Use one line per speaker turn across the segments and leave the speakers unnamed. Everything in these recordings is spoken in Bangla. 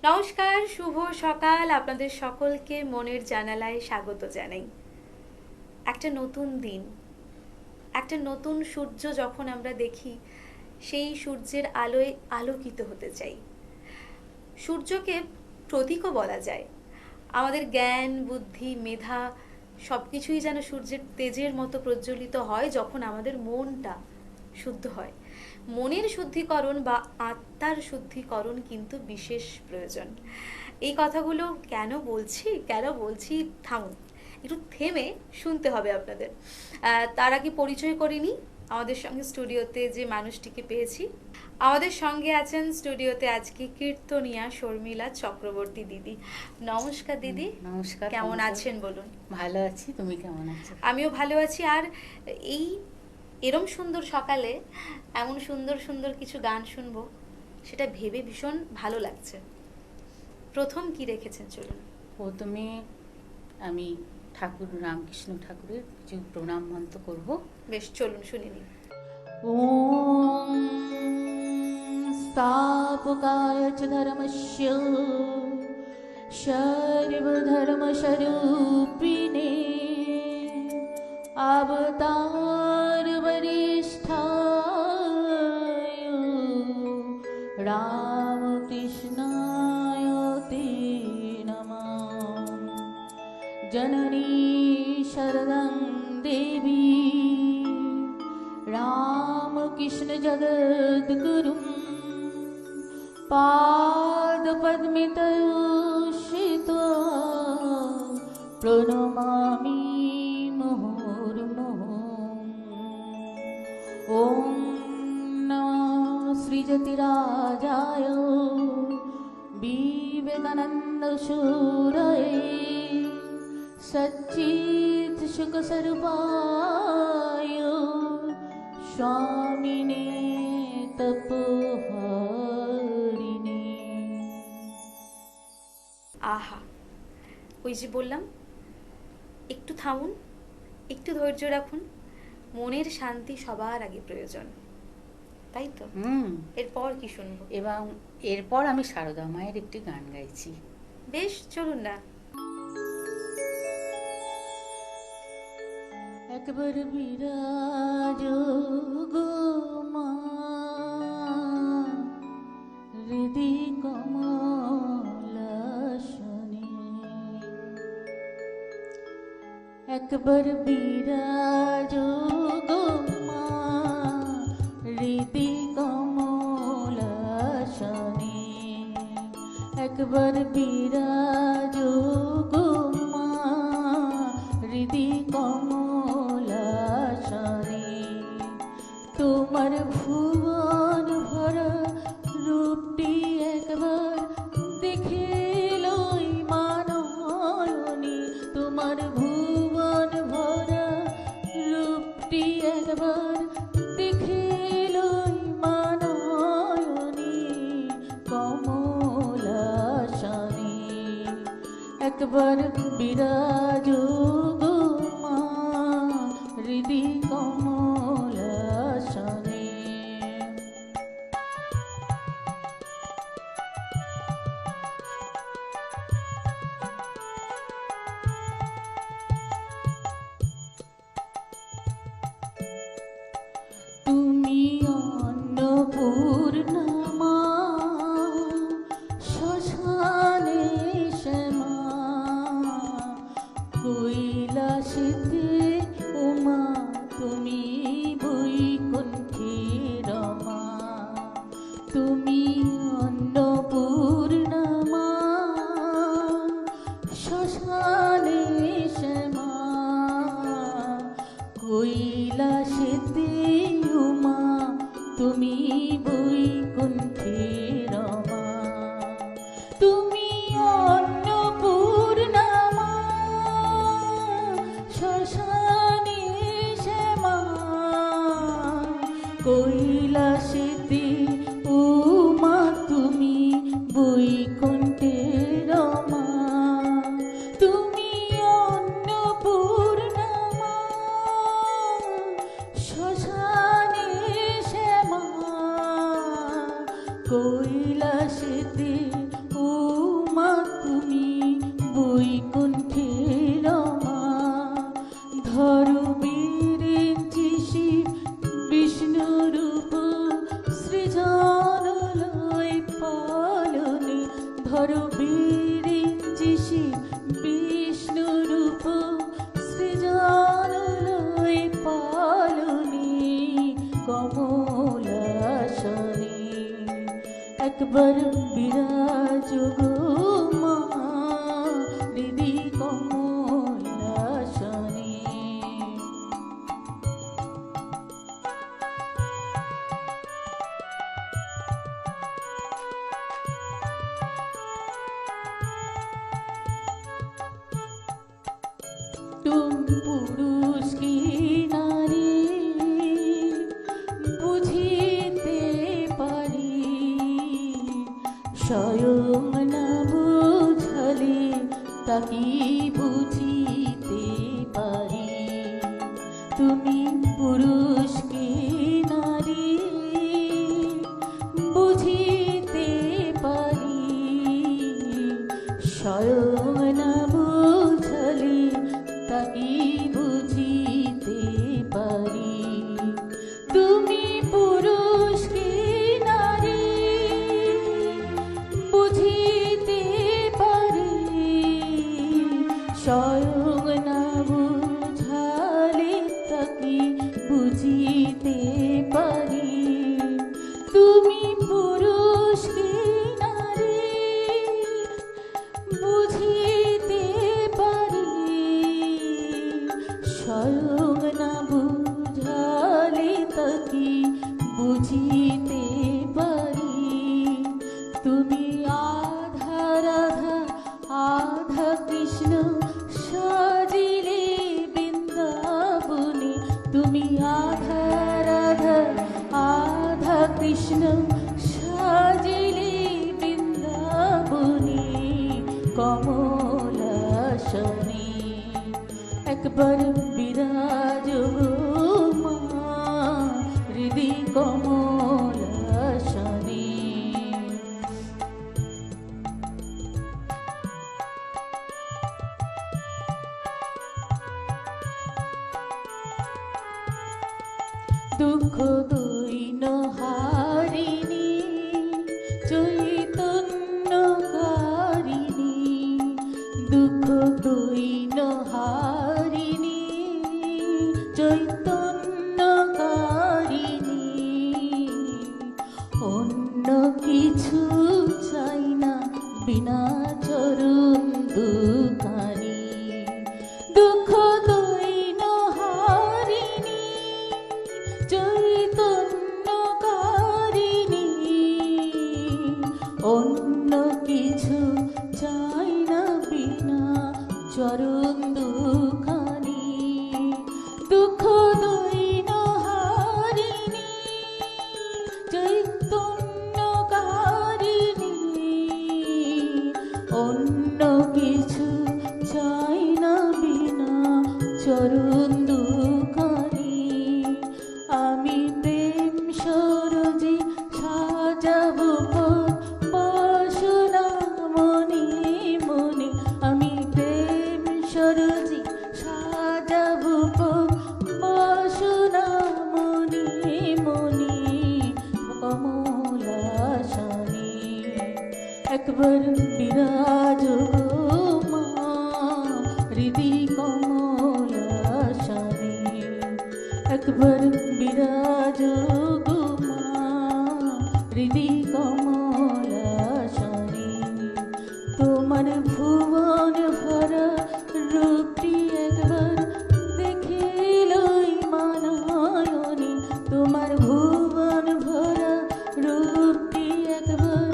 নমস্কার, শুভ সকাল। আপনাদের সকলকে মনের জানালায় স্বাগত জানাই। একটা নতুন দিন, একটা নতুন সূর্য যখন আমরা দেখি, সেই সূর্যের আলোয় আলোকিত হতে চাই। সূর্যকে প্রতীকও বলা যায়। আমাদের জ্ঞান, বুদ্ধি, মেধা সব কিছুই যেন সূর্যের তেজের মতো প্রজ্বলিত হয় যখন আমাদের মনটা শুদ্ধ হয়। মনের শুদ্ধিকরণ বা আত্মার শুদ্ধিকরণ কিন্তু বিশেষ প্রয়োজন। এই কথাগুলো কেন বলছি থামুন, একটু থেমে শুনতে হবে আপনাদের। তার আগে পরিচয় করে নিই। আমাদের সঙ্গে স্টুডিওতে যে মানুষটিকে পেয়েছি, আমাদের সঙ্গে আছেন স্টুডিওতে আজকে কীর্তনিয়া শর্মিলা চক্রবর্তী দিদি। নমস্কার দিদি।
নমস্কার।
কেমন আছেন বলুন?
ভালো আছি, তুমি কেমন আছো?
আমিও ভালো আছি। আর এই এরম সুন্দর সকালে এমন সুন্দর সুন্দর কিছু গান শুনবো, সেটা ভেবে ভীষণ ভালো লাগছে। প্রথম কি রেখেছেন চলুন?
প্রথমে আমি ঠাকুর রামকৃষ্ণ ঠাকুরের কিছু প্রণাম মন্ত্র করব।
বেশ, চলুন শুনে নিই।
ওম স্থাপকায় চ ধর্মস্য সর্বধর্মস্বরূপিণে অবতার বরিষ্ঠায় রামকৃষ্ণায় তে নমঃ। জননী শরদং দেবী রামকৃষ্ণ জগদ্গুরুম পাদপদ্মে তয়োশ্রিত্বা প্রণমামি মুহুর্মুহুঃ। ওম নমঃ শ্রীযতিরাজায় বিবেকানন্দসূরয়ে সচ্চিৎ সুখস্বরূপায় স্বামিনে তপোহারিণে।
আহা, ওই যে বললাম, একটু থামুন, একটু ধৈর্য রাখুন। মনের শান্তি সবার আগে প্রয়োজন, তাই তো? এরপর কি শুনবো?
এবং এরপর আমি সারদা মায়ের একটি গান গাইছি।
বেশ, চলুন না।
একবার বিরাজ গো মা হৃদি কমলাসনে, একবার বিরাজ গো মা হৃদি কমলাসনে, একবার বিরাজ গো মা হৃদি কমলাসনে। তোমার ভুবন ভরা রূপটি একবার দেখে লই মানয়নি, তোমার ভুবন ভরা রূপটি একবার দেখে লই মানয়নি কমলাসনে, একবার বিরাজ গো মা হৃদি কমলাসনে। তুমি অন্নপূর্ণা মা শ্মশানে শ্যামা, কৈলাসেতে উমা তুমি বৈকুণ্ঠে রমা। তুমি অন্নপূর্ণা মা শ্মশানে শ্যামা, কৈলাসেতে উমা তুমি বৈকুণ্ঠে রমা। তুমি অন্নপূর্ণা মা শ্মশানে শ্যামা, কৈলাসেতে উমা তুমি বৈকুণ্ঠে রমা। তুমি অন্নপূর্ণা মা শ্মশানে শ্যামা, কৈলাসেতে একবার বিরাজ গো মা হৃদি কমলাসনে। তুমি পুরুষ কি নারী বুঝিতে পারি, স্বয়ং না বুঝালে তাকি বুঝিতে পারি। তুমি পুরুষ কি নারী বুঝিতে পারি, স্বয়ং না বুঝালে তাকি বুঝিতে পারি। তুমি পুরুষ কি নারী বুঝিতে পারি, স্বয়ং না বুঝালে তাকি বুঝিতে পারি। তুমি পুরুষ কি নারী বুঝিতে পারি, স্বয়ং না বুঝালে তাকি বুঝিতে পারি। তুমি আধা রাধা আধা কৃষ্ণ সাজিলে বৃন্দাবনে, তুমি আধা রাধা আধা কৃষ্ণ সাজিলে বৃন্দাবনে কমলাসনে। একবার বিরাজ গো মা হৃদি কমলাসনে। দুঃখ দৈন হারিণী চৈতন্যকারিণী, দুঃখ দৈন হারিণী চৈতন্যকারিণী। অন্য কিছু চাই না বিনা চরণ দুখানি। দুঃখ দৈন হারিণী চৈতন্যকারিণী, অন্য কিছু চাই না বিনা চরণ দুখানি। দুঃখ দৈন হারিণী চৈতন্যকারিণী, অন্য কিছু চাই না বিনা চরণ দুখানি। আমি প্রেম সরোজে সাজাবো পথ বাসনা মনে মনে, আমি প্রেম সরোজে সাজাবো পথ বাসনা মনে মনে কমলাসনে। একবার বিরাজ গো মা হৃদি কমলাসনে। একবার বিরাজ গো মা হৃদি কমলাসনে। তোমার ভুবন ভরা রূপটি একবার দেখিলই মানয়নে, তোমার ভুবন ভরা রূপটি একবার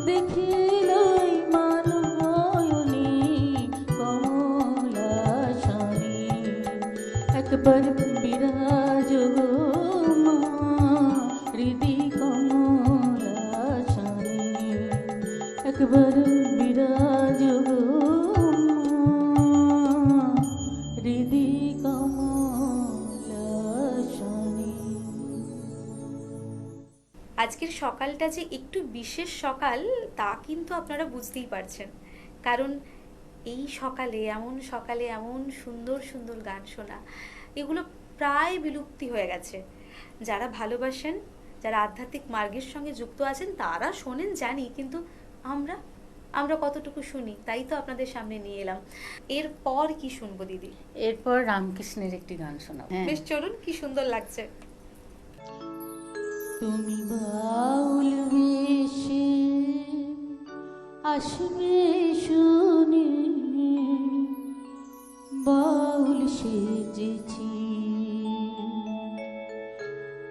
দেখিলই মানয়নে কমলাসনে। একবার বিরাজ গো মা হৃদি কমলাসনে। একবার বিরাজ গো মা হৃদি কমলাসনে।
আজকের সকালটা যে একটু বিশেষ সকাল তা কিন্তু আপনারা বুঝতেই পারছেন, কারণ এই সকালে এমন সুন্দর সুন্দর গান শোনা এগুলো প্রায় বিলুপ্তি হয়ে গেছে। যারা ভালোবাসেন, যারা আধ্যাত্মিক মার্গের সঙ্গে যুক্ত আছেন তারা শোনেন জানি, কিন্তু আমরা আমরা কতটুকু শুনি তাই তো আপনাদের সামনে নিয়ে এলাম। এরপর কি শুনবো দিদি?
এরপর রামকৃষ্ণের একটি গান শোনাবো।
বেশ চলুন, কি সুন্দর লাগছে।
তুমি বাউল বেশে আসবে শুনে বাউল সেজেছি,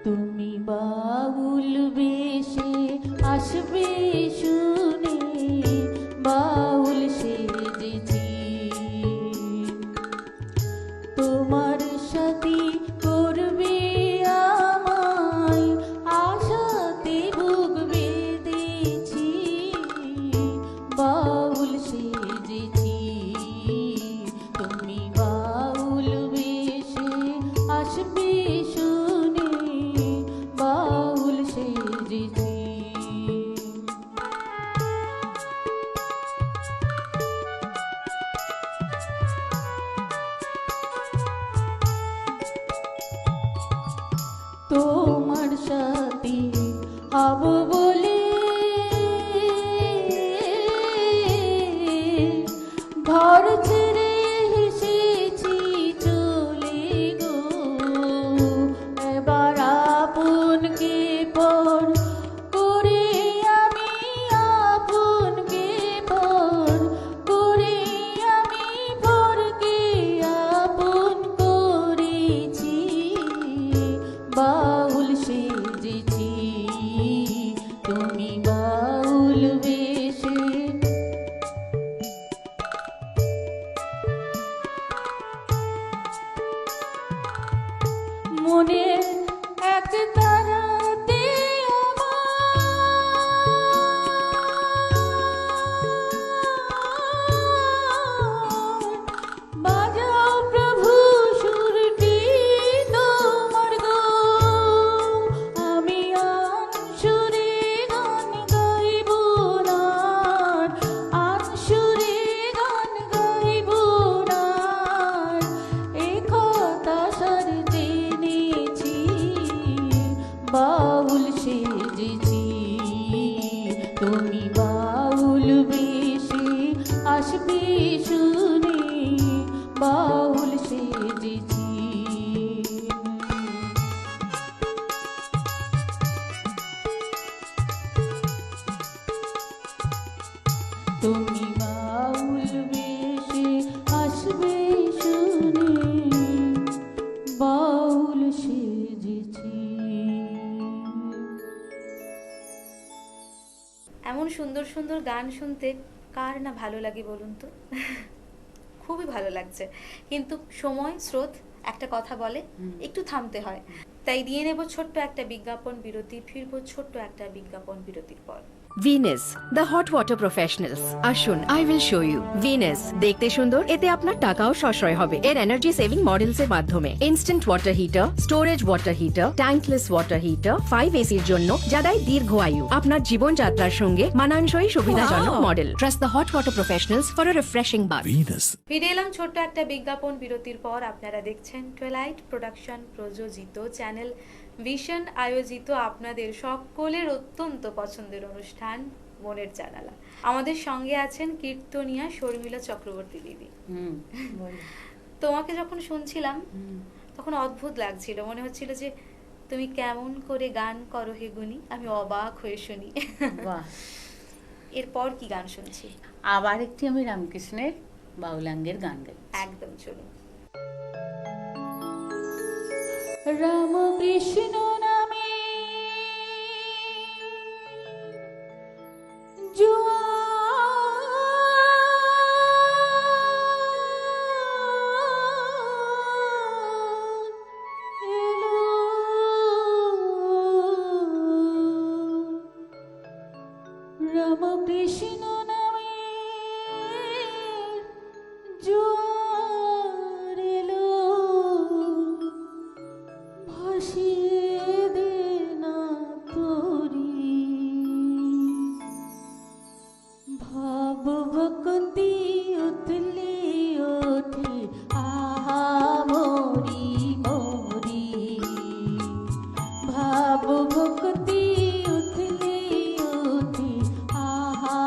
তুমি বাউল বেশে আসবে শুনে বাউল সেজেছি, তোমার সাথী করবে আমায় আশাতে বুক বেঁধেছি, বাউল সেজেছি, তুমি বাউল বেশে আসবে শুনে বাউল সেজেছি। তোমার সাথে হব বলে ঘর ছেড়ে এসেছি চলে গো, এবার আপনকে পর করে আমি আপনকে পর করে আমি পরকে আপন করেছি, বাউল সেজেছি, তুমি বাউল বেশে মনে এক তারাতে বাজাও প্রভু সুরটি তোমার গো, আমি আনসুরে গান গাইব না, আনসুরে গান গাইব না, এ কথা সার জেনেছি, বাউল সেজেছি, তুমি বাউল বেশে আসবে শুনে বাউল সেজেছি। তুমি বাউল বেশে আসবে শুনে বাউল সেজেছি।
এমন সুন্দর সুন্দর গান শুনতে কার না ভালো লাগে বলুন তো? খুবই ভালো লাগছে, কিন্তু সময় স্রোত একটা কথা বলে, একটু থামতে হয়, তাই দিয়ে নেব ছোট্ট একটা বিজ্ঞাপন বিরতি, ফিরবো ছোট্ট একটা বিজ্ঞাপন বিরতির পর।
Venus the hot water professionals. আসুন, I will show you. Venus দেখতে সুন্দর, এতে আপনার টাকাও সাশ্রয় হবে। এর এনার্জি সেভিং মডেলস এর মাধ্যমে instant water heater, storage water heater, tankless water heater, 5 এসির জন্য যা দেয় দীর্ঘ আয়ু। আপনার জীবনযাত্রার সঙ্গে মানানসই সুবিধাজনক model. Trust the hot water professionals for a refreshing bath.
ফিরে এলাম ছোট্ট একটা বিজ্ঞাপন বিরতির পর। আপনারা দেখছেন টুয়েলাইট প্রোডাকশন প্রযোজিত, চ্যানেল ভিশন আয়োজিত আপনাদের সকলের অত্যন্ত পছন্দের অনুষ্ঠান মনের জানালা। আমাদের সঙ্গে আছেন কীর্তনিয়া শর্মিলা চক্রবর্তী দিদি। তোমাকে যখন শুনছিলাম তখন অদ্ভুত লাগছিল, মনে হচ্ছিল যে তুমি কেমন করে গান করো হে গুনি, আমি অবাক হয়ে শুনি।
বাহ,
এরপর কি গান শুনছি?
আবার একটি আমি রামকৃষ্ণের বাউলাঙ্গের গান গাই।
একদম, চলুন।
রামকৃষ্ণ নামে রামকৃষ্ণ নামে জোয়ার এলো, ভাসিয়ে দে না তোরি, ভাব ভক্তি উতলি ওঠে আহা মোরি মোরি, ভাব ভক্তি উতলি ওঠে আহা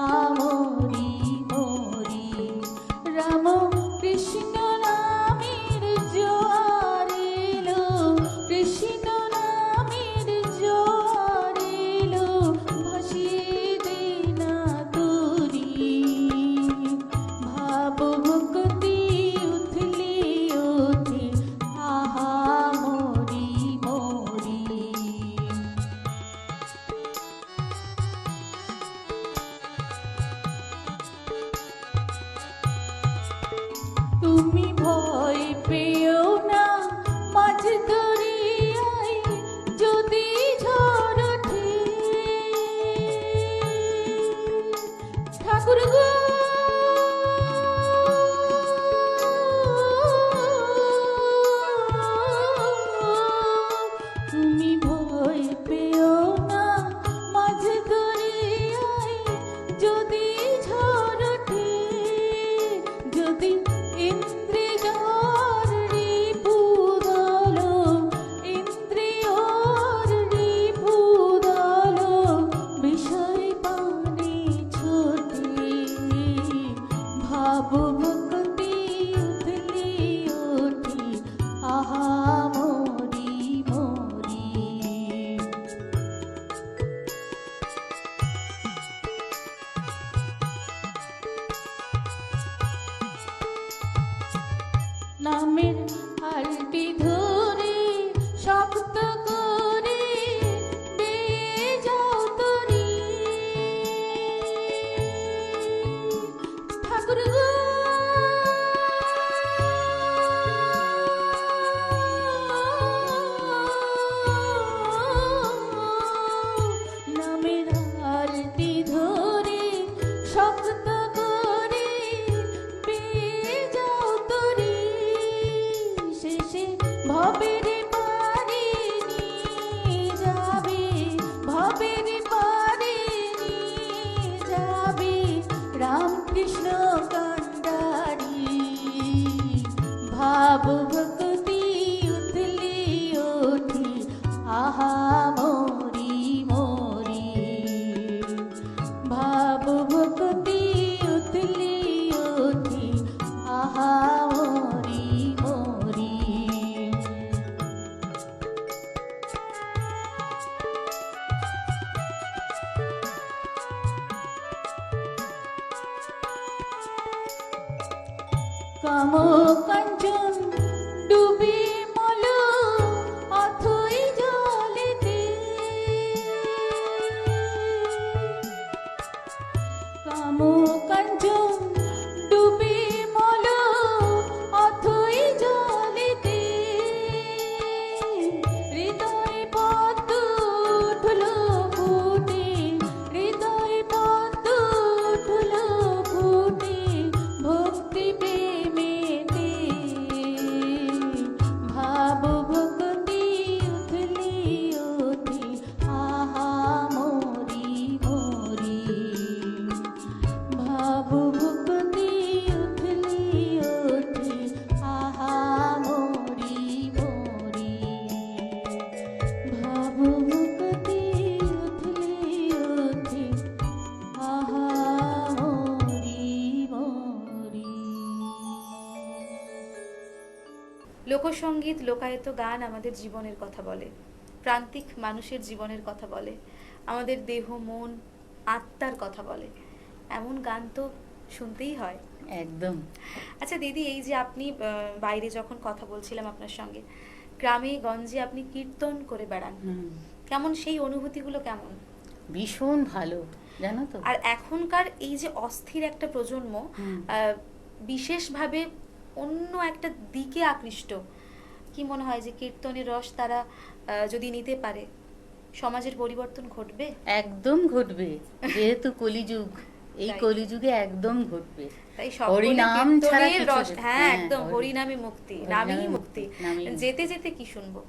তুমি ভয় পেও না, মাঝ দরিয়ায় যদি ঝড় ওঠে। ঠাকুর গো, তুমি ভয় পেও না, মাঝ দরিয়ায় যদি ঝড় ওঠে। যদি ইন্দ্রিয়র রিপুদল, ইন্দ্রিয়র রিপুদল বিষয় পানে ছোটে। ভাব ভক্তি উথলি ওঠে, আহা মরি মরি। নামের হালটি ধরে শক্ত করে বেয়ে যাও তরি। ঠাকুর গো, নামের হালটি ধরে শক্ত করে বেয়ে যাও তরি। শেষে ভবের পারে নিয়ে যাবে, ভবের পারে নিয়ে যাবে রামকৃষ্ণ কান্ডারি। ভাব ভক্তি উথলি ওঠে, আহা মরি মরি। ভাব ভক্তি উথলি ওঠে, আহা মরি মরি। কাম কাঞ্চন ডুবে মল অথই জলেতে। কাম কাঞ্চন ডুবে মল অথই জলেতে। হৃদয় পদ্ম উঠলো ফুটে, হৃদয় পদ্ম উঠলো ফুটে ভক্তি প্রেমেতে। ভাব ভক্তি উথলি ওঠে, আহা মরি মরি। ভাব ভক্তি উথলি ওঠে, আহা মরি মরি। ভাব ভক্তি উথলি ওঠে, আহা মরি মরি।
লোকসঙ্গীত, লোকায়ত গান আমাদের জীবনের কথা বলে, প্রান্তিক মানুষের জীবনের কথা বলে, আমাদের দেহ মন আত্মার কথা বলে। এমন গান তো শুনতেই হয়।
একদম।
আচ্ছা দিদি, এই যে আপনি বাইরে যখন কথা বলছিলাম আপনার সঙ্গে, গ্রামে গঞ্জে আপনি কীর্তন করে বেড়ান, কেমন সেই অনুভূতিগুলো কেমন?
ভীষণ ভালো, জানো তো।
আর এখনকার এই যে অস্থির একটা প্রজন্ম বিশেষভাবে অন্য একটা দিকে আকৃষ্ট, কি মনে হয় যে কীর্তনের রস তারা যদি নিতে পারে সমাজের পরিবর্তন ঘটবে?
একদম ঘটবে, যেহেতু কলিযুগ, এই
তাই।
কলিযুগে একদম ঘটবে।
তাই
হরিনাম ছাড়া
কীর্তনের
কিছু
রস,
নেই।
হ্যাঁ
হ্যাঁ,
একদম হরিনামে মুক্তি, নামেই মুক্তি।
নামেই মুক্তি।
যেতে যেতে কি শুনবো?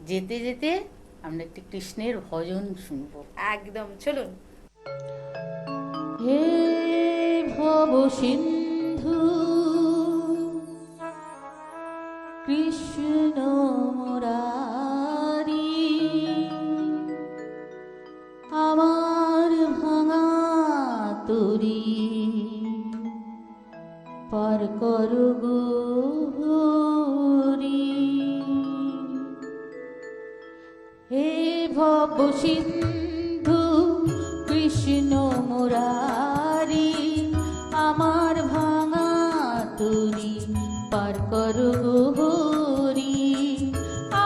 যেতে যেতে আমরা একটি কৃষ্ণের ভজন শুনবো।
একদম, চলুন।
হে ভব সিন্ধু কৃষ্ণ মুরারি, আমার ভাঙা তরি পার করো গো হরি। হে ভব সিন্ধু কৃষ্ণ মুরারি, আমার ভাঙা তরি পার করো গো হরি।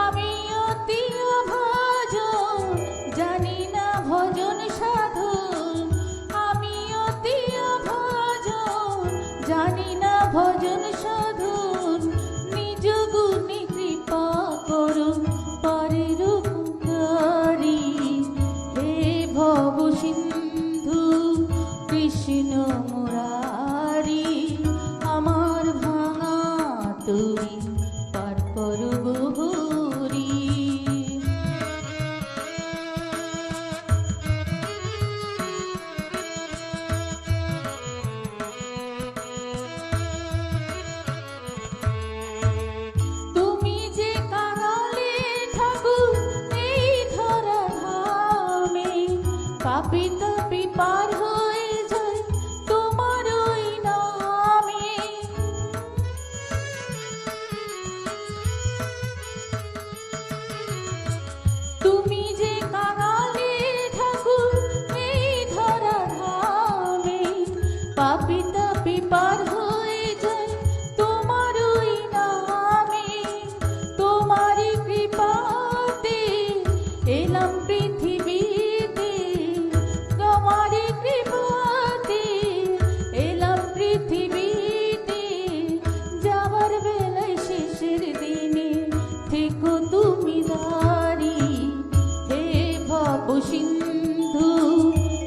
আমি অতি অভাজন, জানি না ভজন সাধন। আমি অতি অভাজন, জানি না ভজন সাধন। পাপি তাপি পার হয়ে যায় তোমার ওই নামে। তুমি যে কাঙালে ঠাকুর এই ধরা ধামে, পাপি তাপি পার হয়ে যায় তোমার ওই নামে। তোমারই কৃপাতে এলাম পৃথিবীতে, তোমারই কৃপাতে এলাম পৃথিবীতে। যাবার বেলায় শেষের দিনে থেকো তুমি দাঁড়ি, হে ভব সিন্ধু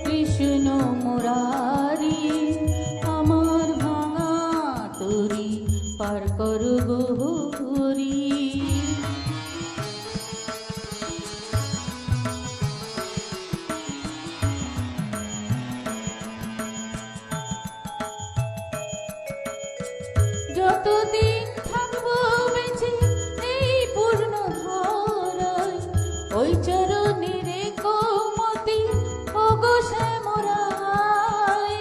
কৃষ্ণ মুরারি। আমার ভাঙা তরি পার করো গৌরী। যতদিন থাকবো বেঁচে এই পূর্ণ ধরায়, ওই চরণে রেখো মতি ওগো শ্যামরায়।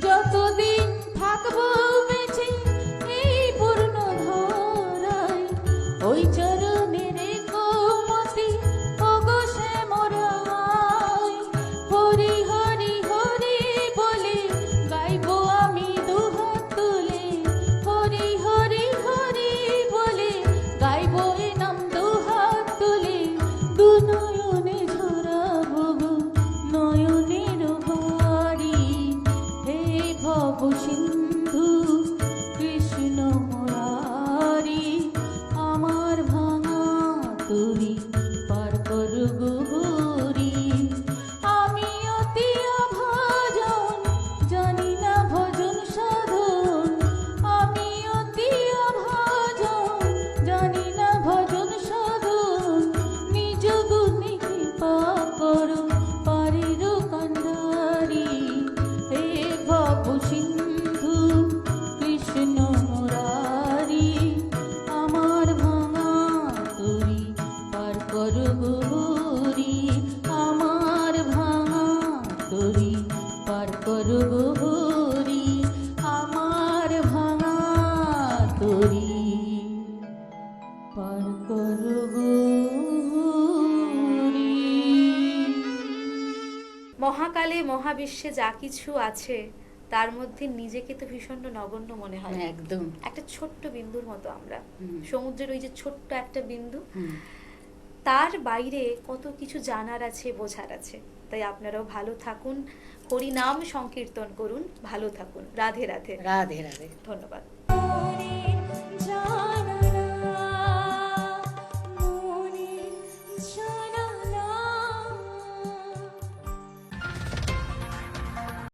যতদিন থাকবো বেঁচে এই পূর্ণ ধরায়, ওই চরণে রেখো মতি ওগো শ্যামরায়। হরি হরি হরি বলে গাইবো আমি দুহাত তুলে, হরি হরি হরি বলে গাইবো এ নাম দুহাত তুলে। দু নয়নে ঝরাবো গো নয়নের বাড়ি, হে ভব সিন্ধু কৃষ্ণ মুরারি। আমার ভাঙা তরি পার করো গৌরী। আমি অতি অভাজন জানি না ভজন সাধন, আমি অতি অভাজন জানি না ভজন সাধন। নিজ গুণে কৃপা করো পারের কান্ডারি, হে ভব সিন্ধু কৃষ্ণ মুরারি। আমার ভাঙা তরি পার করো গৌরী। আমার ভাঙা তরি পার করো গৌরী। আমার ভাঙা তরি পার করো গৌরী।
মহাকালে মহাবিশ্বে যা কিছু আছে তার মধ্যে নিজেকে তো ভীষণ নগণ্য মনে হয়।
একদম।
একটা ছোট্ট বিন্দুর মতো আমরা,
হুম।
সমুদ্রের ওই যে ছোট্ট একটা বিন্দু,
হুম।
তার বাইরে কত কিছু জানার আছে, বোঝার আছে। তাই আপনারাও ভালো থাকুন, হরি নাম সংকীর্তন করুন, ভালো থাকুন। রাধে রাধে।
রাধে রাধে।
ধন্যবাদ।
হরি